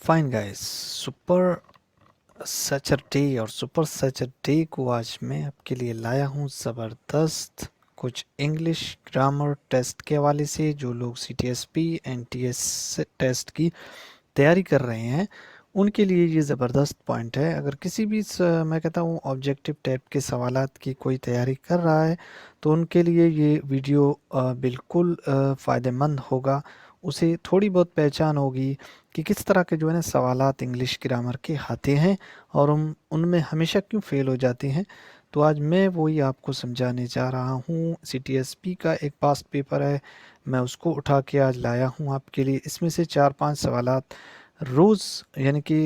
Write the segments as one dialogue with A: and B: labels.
A: Fine guys, super Saturday और super Saturday को आज मैं आपके लिए लाया हूँ ज़बरदस्त कुछ इंग्लिश ग्रामर टेस्ट के हवाले से। जो लोग सीटीएसपी एनटीएस टेस्ट की तैयारी कर रहे हैं उनके लिए ये ज़बरदस्त पॉइंट है। अगर किसी भी मैं कहता हूँ ऑब्जेक्टिव टाइप के सवालात की कोई तैयारी कर रहा है तो उनके लिए ये वीडियो बिल्कुल फ़ायदेमंद होगा। उसे थोड़ी बहुत पहचान होगी कि किस तरह के जो है ना सवालात इंग्लिश ग्रामर के आते हैं और उनमें हमेशा क्यों फेल हो जाते हैं। तो आज मैं वही आपको समझाने जा रहा हूँ। सीटीएसपी का एक पास्ट पेपर है, मैं उसको उठा के आज लाया हूँ आपके लिए। इसमें से 4-5 सवालात रोज़ यानी कि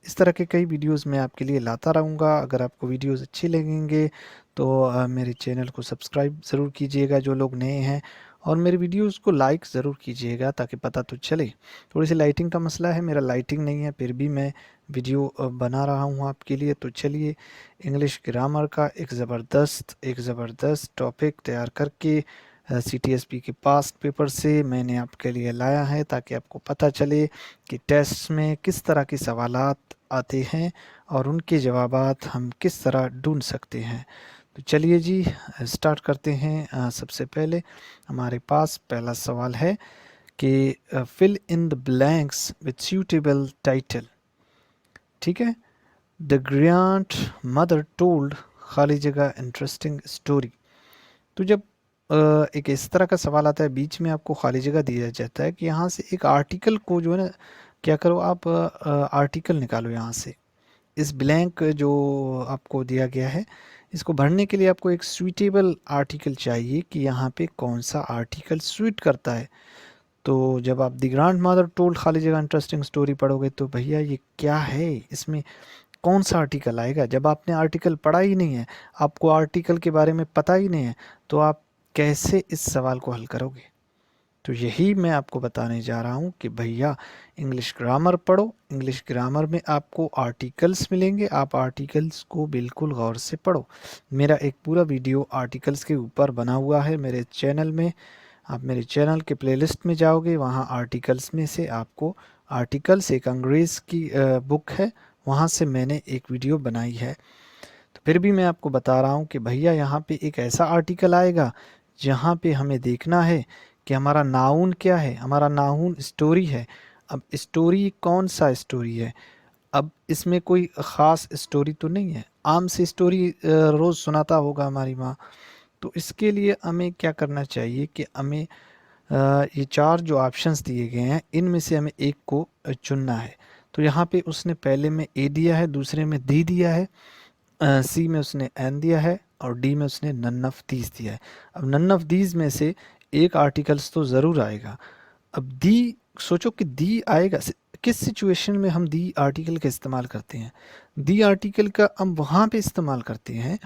A: इस तरह के कई वीडियोस मैं आपके लिए लाता रहूँगा। अगर आपको वीडियोस अच्छे लगेंगे तो मेरे चैनल को सब्सक्राइब ज़रूर कीजिएगा जो लोग नए हैं, और मेरे वीडियोस को लाइक ज़रूर कीजिएगा ताकि पता तो चले। थोड़ी सी लाइटिंग का मसला है, मेरा लाइटिंग नहीं है, फिर भी मैं वीडियो बना रहा हूँ आपके लिए। तो चलिए, इंग्लिश ग्रामर का एक ज़बरदस्त टॉपिक तैयार करके सीटीएसपी के पास्ट पेपर से मैंने आपके लिए लाया है ताकि आपको पता चले कि टेस्ट में किस तरह के सवालात आते हैं और उनके जवाबात हम किस तरह ढूंढ सकते हैं। तो चलिए जी, स्टार्ट करते हैं। सबसे पहले हमारे पास पहला सवाल है कि fill in the blanks with suitable title. ठीक है, द ग्रैंड मदर टोल्ड खाली जगह इंटरेस्टिंग स्टोरी। तो जब एक इस तरह का सवाल आता है, बीच में आपको खाली जगह दिया जाता है कि यहाँ से एक आर्टिकल को जो है ना, क्या करो आप आर्टिकल निकालो यहाँ से। इस ब्लैंक जो आपको दिया गया है, इसको भरने के लिए आपको एक सूटेबल आर्टिकल चाहिए कि यहाँ पे कौन सा आर्टिकल सूट करता है। तो जब आप द ग्रैंड मदर टोल्ड खाली जगह इंटरेस्टिंग स्टोरी पढ़ोगे तो भैया ये क्या है, इसमें कौन सा आर्टिकल आएगा। जब आपने आर्टिकल पढ़ा ही नहीं है, आपको आर्टिकल के बारे में पता ही नहीं है, तो आप कैसे इस सवाल को हल करोगे। तो यही मैं आपको बताने जा रहा हूँ कि भैया इंग्लिश ग्रामर पढ़ो। इंग्लिश ग्रामर में आपको आर्टिकल्स मिलेंगे, आप आर्टिकल्स को बिल्कुल गौर से पढ़ो। मेरा एक पूरा वीडियो आर्टिकल्स के ऊपर बना हुआ है मेरे चैनल में। आप मेरे चैनल के प्लेलिस्ट में जाओगे, वहाँ आर्टिकल्स में से आपको आर्टिकल्स एक अंग्रेज़ की बुक है, वहाँ से मैंने एक वीडियो बनाई है। तो फिर भी मैं आपको बता रहा हूँ कि भैया यहाँ पे एक ऐसा आर्टिकल आएगा जहाँ पे हमें देखना है कि हमारा नाउन क्या है। हमारा नाउन स्टोरी है। अब स्टोरी कौन सा स्टोरी है, अब इसमें कोई ख़ास स्टोरी तो नहीं है, आम सी स्टोरी रोज़ सुनाता होगा हमारी माँ। तो इसके लिए हमें क्या करना चाहिए कि हमें ये 4 जो ऑप्शंस दिए गए हैं इनमें से हमें एक को चुनना है। तो यहाँ पे उसने पहले में ए दिया है, दूसरे में दी दिया है, सी में उसने एन दिया है, और डी में उसने नन ऑफ दीज दिया है। अब नन ऑफ दीज में से एक आर्टिकल्स तो ज़रूर आएगा। अब दी, सोचो कि दी आएगा किस सिचुएशन में हम दी आर्टिकल का इस्तेमाल करते हैं। दी आर्टिकल का हम वहाँ पे इस्तेमाल करते हैं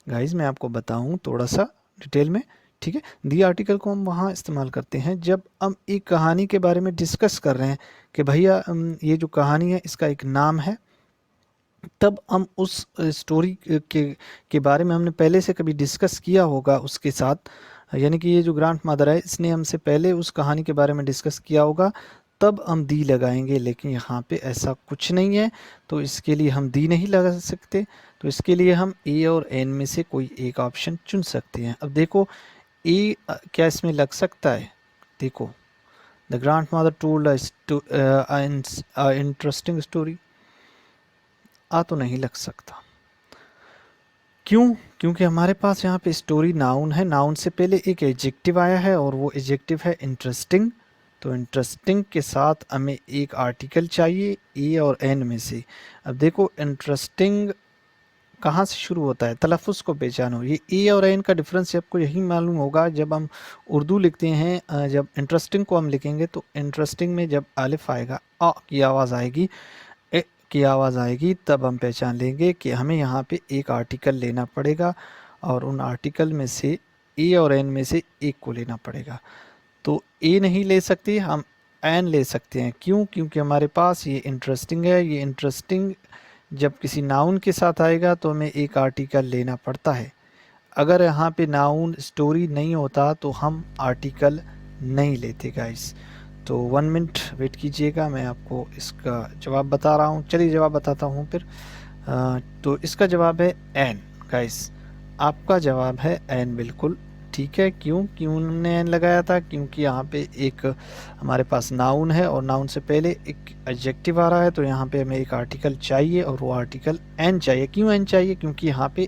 A: गाइज, मैं आपको बताऊँ थोड़ा सा डिटेल में। ठीक है, दी आर्टिकल को हम वहाँ इस्तेमाल करते हैं जब हम एक कहानी के बारे में डिस्कस कर रहे हैं कि भैया ये जो कहानी है इसका एक नाम है। तब हम उस स्टोरी के बारे में हमने पहले से कभी डिस्कस किया होगा उसके साथ, यानी कि ये जो ग्रैंड मदर है इसने हमसे पहले उस कहानी के बारे में डिस्कस किया होगा, तब हम दी लगाएंगे। लेकिन यहाँ पे ऐसा कुछ नहीं है, तो इसके लिए हम दी नहीं लगा सकते। तो इसके लिए हम ए और एन में से कोई एक ऑप्शन चुन सकते हैं। अब देखो ए क्या इसमें लग सकता है। देखो, the grandmother told interesting story आ तो नहीं लग सकता। क्यों? क्योंकि हमारे पास यहाँ पे स्टोरी नाउन है, नाउन से पहले एक एडजेक्टिव आया है और वो एडजेक्टिव है इंटरेस्टिंग। तो इंटरेस्टिंग के साथ हमें एक आर्टिकल चाहिए ए और एन में से। अब देखो इंटरेस्टिंग कहाँ से शुरू होता है, तलफ़ुज़ को पहचानो। ये ए और एन का डिफरेंस आपको यही मालूम होगा जब हम उर्दू लिखते हैं। जब इंटरेस्टिंग को हम लिखेंगे तो इंटरेस्टिंग में जब अलिफ आएगा, आ की आवाज़ आएगी, ए की आवाज़ आएगी, तब हम पहचान लेंगे कि हमें यहाँ पे एक आर्टिकल लेना पड़ेगा और उन आर्टिकल में से ए और एन में से एक को लेना पड़ेगा। तो ए नहीं ले सकते, हम एन ले सकते हैं। क्यों? क्योंकि हमारे पास ये इंटरेस्टिंग है। ये इंटरेस्टिंग जब किसी नाउन के साथ आएगा तो हमें एक आर्टिकल लेना पड़ता है। अगर यहाँ पे नाउन स्टोरी नहीं होता तो हम आर्टिकल नहीं लेते गाइस। तो 1 मिनट वेट कीजिएगा, मैं आपको इसका जवाब बता रहा हूँ। चलिए जवाब बताता हूँ फिर। तो इसका जवाब है एन। गाइस आपका जवाब है एन, बिल्कुल ठीक है। क्यों हमने एन लगाया था? क्योंकि यहाँ पे एक हमारे पास नाउन है और नाउन से पहले एक एडजेक्टिव आ रहा है, तो यहाँ पे हमें एक आर्टिकल चाहिए और वो आर्टिकल एन चाहिए। क्यों एन चाहिए? क्योंकि यहाँ पे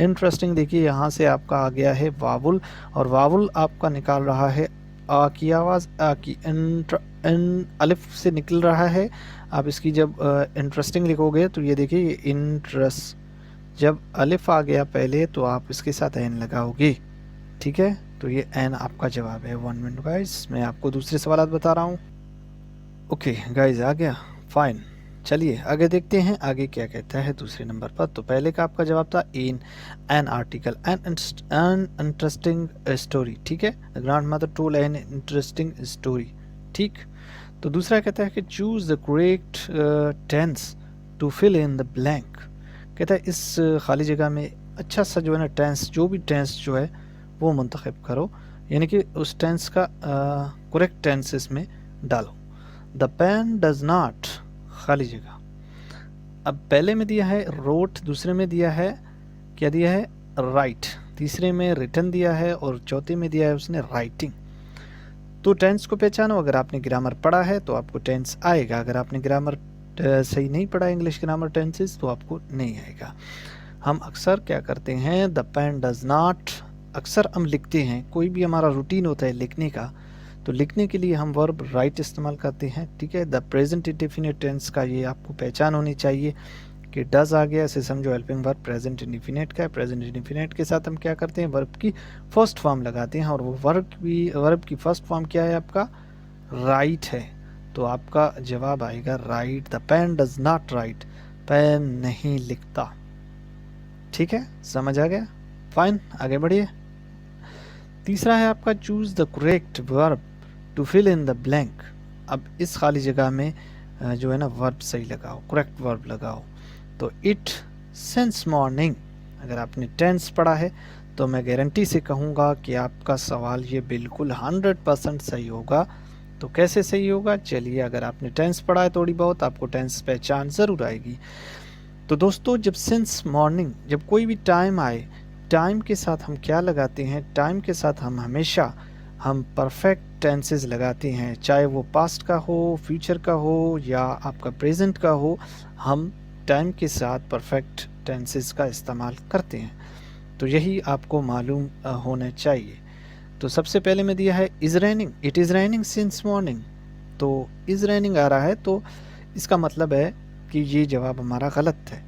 A: इंटरेस्टिंग देखिए यहाँ से आपका आ गया है वावुल, और वावुल आपका निकाल रहा है आ की आवाज़, आ की अलिफ से निकल रहा है। आप इसकी जब इंटरेस्टिंग लिखोगे तो ये देखिए इंटरेस्ट, जब अलिफ आ गया पहले तो आप इसके साथ एन लगाओगे, ठीक है। तो ये एन आपका जवाब है। 1 मिनट गाइस, मैं आपको दूसरे सवाल बता रहा हूँ। ओके गाइस आ गया, फाइन। चलिए आगे देखते हैं आगे क्या कहता है दूसरे नंबर पर। तो पहले का आपका जवाब था in an article an interesting story, ठीक है। Grandmother told an interesting story, ठीक। तो दूसरा कहता है कि choose the correct tense to fill in the blank. कहता है इस खाली जगह में अच्छा सा जो है ना टेंस, जो भी टेंस जो है वो मुंतखब करो, यानी कि उस टेंस का करेक्ट टेंस इसमें डालो। द पेन डज नॉट, खाली जगह। अब पहले में दिया है रोट, दूसरे में दिया है क्या दिया है? राइट, तीसरे में रिटन दिया है और चौथे में दिया है उसने राइटिंग। तो टेंस को पहचानो। अगर आपने ग्रामर पढ़ा है तो आपको टेंस आएगा, अगर आपने ग्रामर सही नहीं पढ़ा इंग्लिश ग्रामर टेंसेस तो आपको नहीं आएगा। हम अक्सर क्या करते हैं, द पेन डज नॉट अक्सर हम लिखते हैं, कोई भी हमारा रूटीन होता है लिखने का, तो लिखने के लिए हम वर्ब राइट इस्तेमाल करते हैं, ठीक है। द प्रेजेंट इंडेफिनिट टेंस का ये आपको पहचान होनी चाहिए कि डज आ गया, इसे समझो हेल्पिंग वर्ब प्रेजेंट इंडेफिनिट का है। प्रेजेंट इंडेफिनिट के साथ हम क्या करते हैं, वर्ब की फर्स्ट फॉर्म लगाते हैं, और वो वर्ब की फर्स्ट फॉर्म क्या है आपका? राइट है। तो आपका जवाब आएगा write. The pen does not write, pen नहीं लिखता, ठीक है। समझ आ गया, फाइन। आगे बढ़िए। तीसरा है आपका choose the correct verb to fill in the blank. अब इस खाली जगह में जो है ना वर्ब सही लगाओ, करेक्ट वर्ब लगाओ। तो इट सिंस मॉर्निंग, अगर आपने टेंस पढ़ा है तो मैं गारंटी से कहूँगा कि आपका सवाल ये बिल्कुल 100% सही होगा। तो कैसे सही होगा? चलिए, अगर आपने टेंस पढ़ा है थोड़ी बहुत, आपको टेंस पहचान ज़रूर आएगी। तो दोस्तों जब सिंस मॉर्निंग, जब कोई भी टाइम आए, टाइम के साथ हम क्या लगाते हैं? टाइम के साथ हम हमेशा परफेक्ट टेंसेस लगाते हैं, चाहे वो पास्ट का हो, फ्यूचर का हो या आपका प्रेजेंट का हो। हम टाइम के साथ परफेक्ट टेंसेस का इस्तेमाल करते हैं, तो यही आपको मालूम होना चाहिए। तो सबसे पहले में दिया है is raining, it is raining since morning. तो इज़ रेनिंग आ रहा है तो इसका मतलब है कि ये जवाब हमारा गलत है,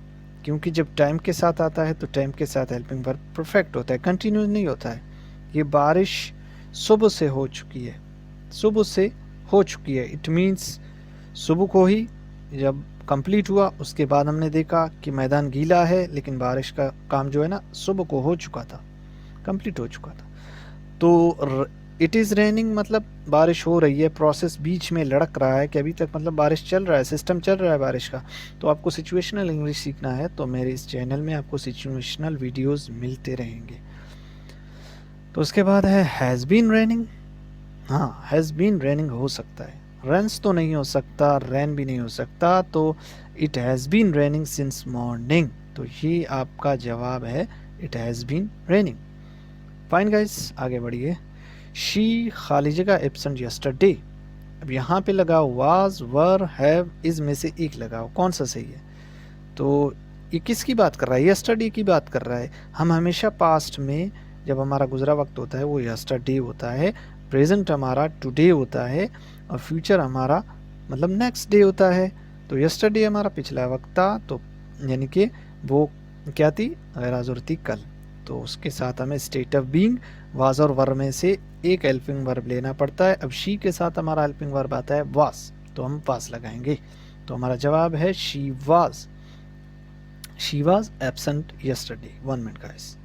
A: क्योंकि जब टाइम के साथ आता है तो टाइम के साथ हेल्पिंग वर्ब परफेक्ट होता है, कंटिन्यूस नहीं होता है। ये बारिश सुबह से हो चुकी है, सुबह से हो चुकी है, इट मीन्स सुबह को ही जब कंप्लीट हुआ उसके बाद हमने देखा कि मैदान गीला है, लेकिन बारिश का काम जो है ना सुबह को हो चुका था, कंप्लीट हो चुका था। तो इट इज़ रेनिंग मतलब बारिश हो रही है, प्रोसेस बीच में लड़क रहा है कि अभी तक मतलब बारिश चल रहा है, सिस्टम चल रहा है बारिश का। तो आपको सिचुएशनल इंग्लिश सीखना है तो मेरे इस चैनल में आपको सिचुएशनल वीडियोस मिलते रहेंगे। तो उसके बाद है हैज़ बीन रेनिंग। हाँ, हैज़ बीन रेनिंग हो सकता है, रेंस तो नहीं हो सकता, रैन भी नहीं हो सकता। तो it has been raining since morning, तो ये आपका जवाब है, it has been raining. Fine guys, आगे बढ़िए। शी खाली जगह एब्सेंट यस्टरडे। अब यहाँ पे लगाओ वाज, वर, हैव, इज में से एक लगाओ, कौन सा सही है? तो ये किसकी बात कर रहा है? यस्टरडे की बात कर रहा है। हम हमेशा पास्ट में जब हमारा गुजरा वक्त होता है वो यस्टरडे होता है, प्रेजेंट हमारा टुडे होता है और फ्यूचर हमारा मतलब नेक्स्ट डे होता है। तो यस्टरडे हमारा पिछला वक्त था, तो यानी कि वो क्या थी? गैर हाज़िर थी, कल। तो उसके साथ हमें स्टेट ऑफ बीइंग वाज और वर में से एक हेल्पिंग वर्ब लेना पड़ता है। अब शी के साथ हमारा हेल्पिंग वर्ब आता है वाज, तो हम वाज लगाएंगे। तो हमारा जवाब है she was absent yesterday. 1 minute guys.